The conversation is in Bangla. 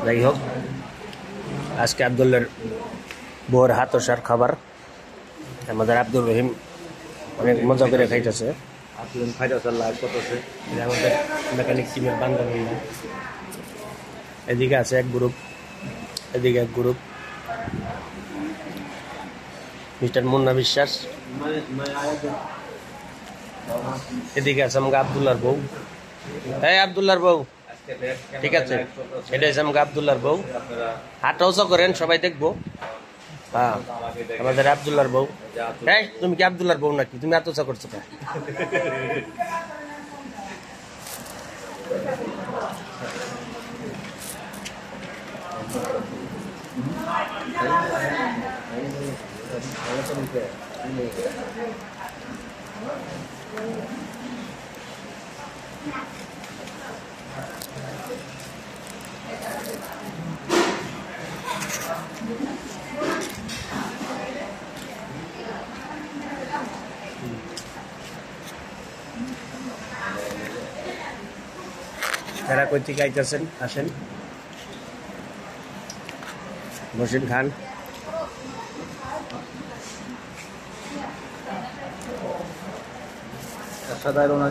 যাই হোক, আজকে আব্দুল্লার বউর হাতসার খাবার আমাদের আব্দুর রহিম অনেক মজা করে খাইতেছে। আমাদের মেকানিক টিমের বান্ধবী, এদিকে আছে এক গ্রুপ, এদিকে এক গ্রুপ। মিস্টার মুন্না বিশ্বাস, এদিকে আছে আমাকে আব্দুল্লার বউ। এই আব্দুল্লার বউ, ঠিক আছে, এটা হচ্ছে আমাকে আব্দুল্লার বউ। হাতটা উঁচু করেন, সবাই দেখবো। হ্যাঁ, আমাদের আব্দুল্লার বউ। এই তুমি কি আব্দুল্লার বউ নাকি? তুমি এত উঁচু করছো কেন? এরা কই থেকে আইতেছেন? আসেন, বসেন, খান। সাধারণ